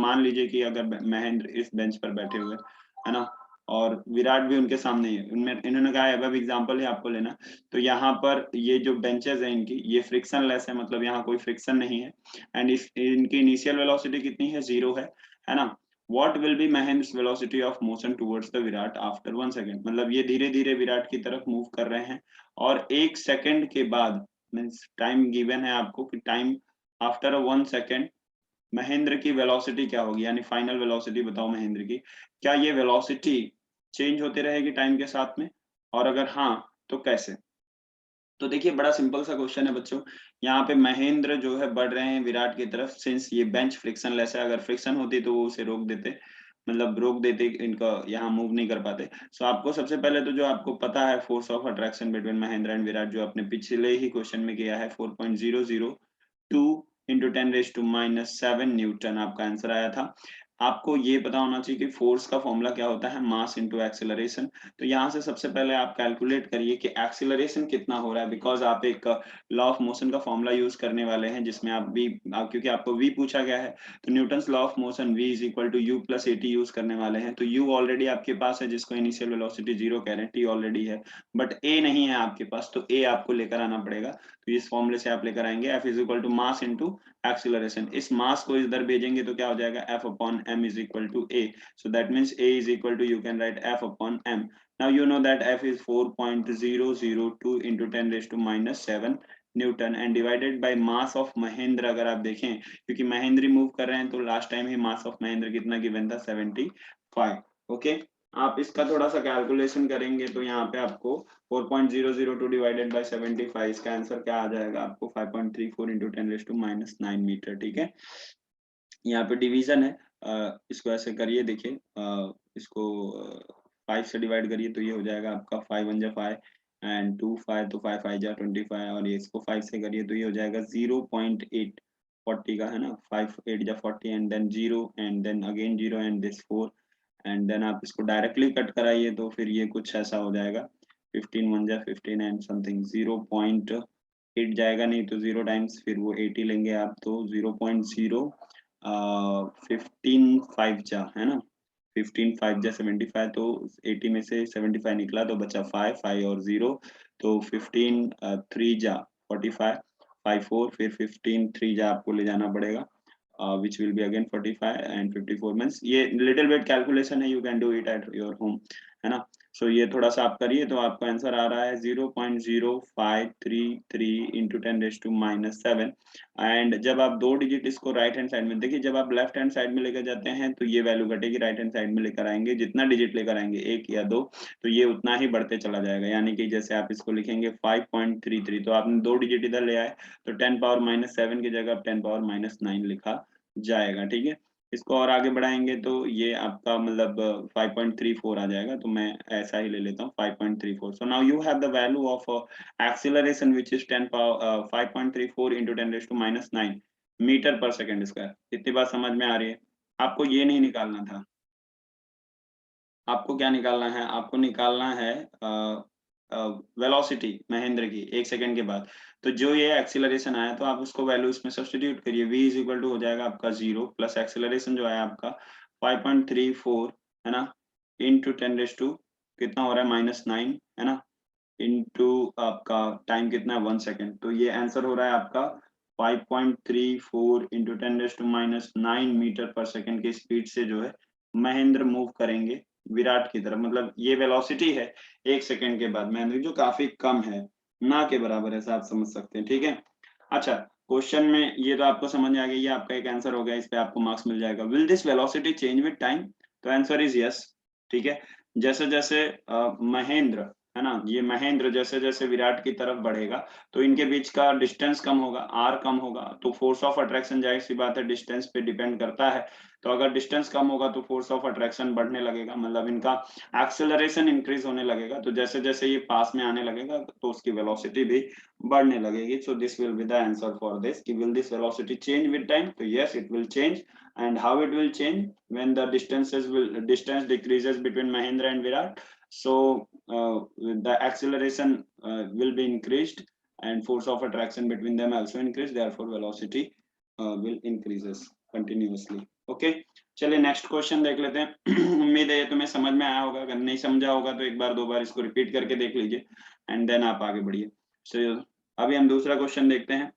मान लीजिए कि अगर महेंद्र इस बेंच पर बैठे हुए है ना, और विराट भी उनके सामने है, उनमें इन्होंने कहा है अब एग्जांपल ही आपको लेना, तो यहाँ पर ये जो बेंचेस है इनकी ये फ्रिक्शन लेस है, मतलब यहाँ कोई फ्रिक्शन नहीं है, एंड इनकी इनिशियल वेलोसिटी कितनी है, 0 है ना। What will be Mahendra's velocity of motion towards the Virat after 1 second, मतलब ये धीरे धीरे विराट की तरफ मूव कर रहे हैं, और 1 सेकंड के बाद मीन्स टाइम गिवन है आपको कि टाइम आफ्टर 1 सेकंड महेंद्र की वेलोसिटी क्या होगी, यानी फाइनल वेलोसिटी बताओ महेंद्र की, क्या ये वेलोसिटी चेंज होते रहेगी टाइम के साथ में, और अगर हाँ तो कैसे। तो देखिए बड़ा सिंपल सा क्वेश्चन है बच्चों, यहाँ पे महेंद्र जो है बढ़ रहे हैं विराट की तरफ, सिंस ये बेंच फ्रिक्शन लेस है, अगर फ्रिक्शन होती तो वो उसे रोक देते, मतलब रोक देते, इनका यहाँ मूव नहीं कर पाते। सो आपको सबसे पहले तो जो आपको पता है force of attraction between Mahendra and Virat, जो आपने पिछले ही क्वेश्चन में किया है, 4.002 इंटू 10⁻⁻7 न्यूटन आपका आंसर आया था। आपको ये पता होना चाहिए कि फोर्स का फॉर्मूला क्या होता है, मास इंटू एक्सेलरेशन। तो यहाँ से सबसे पहले आप कैलकुलेट करिए कि एक्सेलरेशन कितना हो रहा है, बिकॉज आप एक लॉ ऑफ मोशन का फॉर्मूला यूज करने वाले हैं, जिसमें क्योंकि आपको v पूछा गया है, तो Newton's law of motion v is equal to u plus a t use करने वाले हैं। तो u ऑलरेडी आपके पास है, जिसको इनिशियल वेलोसिटी 0 कह रहे हैं, t ऑलरेडी है, बट a नहीं है आपके पास, तो a आपको लेकर आना पड़ेगा। तो इस फॉर्मूले से आप लेकर आएंगे f is equal to mass into acceleration. इस मास को इधर भेजेंगे तो क्या हो जाएगा, F upon m is equal to a, so that means a is equal to, you can write F upon m. Now you know that F is 4.002 into 10⁻⁻7 Newton and divided by mass of Mahendra. अगर आप देखें, क्योंकि Mahendra move कर रहे हैं, तो last time he mass of Mahendra कितना given था, 75। ओके, आप इसका थोड़ा सा कैलकुलेशन करेंगे तो यहाँ पे आपको 4.002 डिवाइडेड बाय 75, इसका आंसर क्या आ जाएगा आपको, 5.34 इंटू 10⁻⁹ मीटर। ठीक है, यहाँ पे डिवीजन है, इसको ऐसे करिए, देखिए इसको 5 से डिवाइड करिए तो ये हो जाएगा आपका 5 1 जा 5 एंड 2 5, तो 5 5 जा 25, और ये इसको 5 से करिए तो ये हो जाएगा 0.840 का, है ना, 5 8 जा 40 and then 0 and then again 0 and this 4, and then आप इसको डायरेक्टली कट कराइए तो फिर ये कुछ ऐसा हो जाएगा, 15 1 जा 15 एंड समथिंग 0.8 जाएगा, नहीं तो 0 टाइम्स फिर वो 80 लेंगे आप, तो 0.0 15 5 जा, है ना, 15 5 जा 75, तो 80 में से 75 निकला तो बचा 5 5 और 0, तो 15 3 जा 45 5 4, फिर 15 3 जा आपको ले जाना पड़ेगा, which will be again 45 and 54 means ये little bit calculation है, you can do it at your home, है ना। सो ये थोड़ा सा आप करिए तो आपका आंसर आ रहा है 0.0533 इंटू 10⁻⁻7। एंड जब आप दो डिजिट इसको राइट हैंड साइड में, देखिए जब आप लेफ्ट हैंड साइड में लेकर जाते हैं तो ये वैल्यू घटेगी, राइट हैंड साइड में लेकर आएंगे, जितना डिजिट लेकर आएंगे 1 या 2, तो ये उतना ही बढ़ते चला जाएगा, यानी कि जैसे आप इसको लिखेंगे 5.33, तो आपने दो डिजिट इधर ले आए तो 10⁻⁻7 की जगह 10⁻�9 लिखा जाएगा। ठीक है, इसको और आगे बढ़ाएंगे तो ये आपका मतलब 5.34 आ जाएगा, तो मैं ऐसा ही ले लेता हूँ 5.34। So now you have the value of acceleration which is 5.34 into 10⁻⁹ metre per second square. इतनी बात समझ में आ रही है? आपको ये नहीं निकालना था, आपको क्या निकालना है, आपको निकालना है वेलोसिटी महेंद्र की 1 सेकंड के बाद। तो जो ये एक्सीलरेशन आया तो आप उसको वैल्यू इसमें सब्स्टिट्यूट करिए, v इज इक्वल टू हो जाएगा आपका 0 प्लस एक्सीलरेशन जो आया आपका 5.34, है ना, इनटू 10 रेज टू कितना हो रहा है -9, है ना, इनटू आपका टाइम कितना है 1 सेकंड, तो ये आंसर हो रहा है आपका 5.34 into 10 raise to -9 metre per second की स्पीड से जो है महेंद्र मूव करेंगे विराट की तरफ। मतलब ये वेलोसिटी है 1 सेकंड के बाद महेंद्र, जो काफी कम है, ना के बराबर है, ऐसा आप समझ सकते हैं। ठीक है, अच्छा क्वेश्चन में ये तो आपको समझ में आ गया, ये आपका एक आंसर हो गया, इस पे आपको मार्क्स मिल जाएगा। Will this velocity change with time, तो आंसर इज यस। ठीक है, जैसे जैसे महेंद्र, है ना, ये महेंद्र जैसे जैसे विराट की तरफ बढ़ेगा तो इनके बीच का डिस्टेंस कम होगा, आर कम होगा, तो फोर्स ऑफ अट्रैक्शन जाहिर सी बात है डिस्टेंस पे डिपेंड करता है, तो अगर डिस्टेंस कम होगा तो फोर्स ऑफ अट्रैक्शन बढ़ने लगेगा, मतलब इनका एक्सेलरेशन इंक्रीज होने लगेगा, तो जैसे जैसे ये पास में आने लगेगा तो उसकी वेलोसिटी भी बढ़ने लगेगी। So this will be the answer for this, कि will this velocity change with time, तो yes it will change. and how it will change, when the distance decreases between Mahendra and Virat, so the acceleration will be increased and force of attraction between them also increase, therefore velocity will increases continuously. Okay, चलिए next question देख लेते हैं। उम्मीद है ये तुम्हें समझ में आया होगा, अगर नहीं समझा होगा तो एक बार दो बार इसको रिपीट करके देख लीजिए एंड देन आप आगे बढ़िए। So, अभी हम दूसरा क्वेश्चन देखते हैं।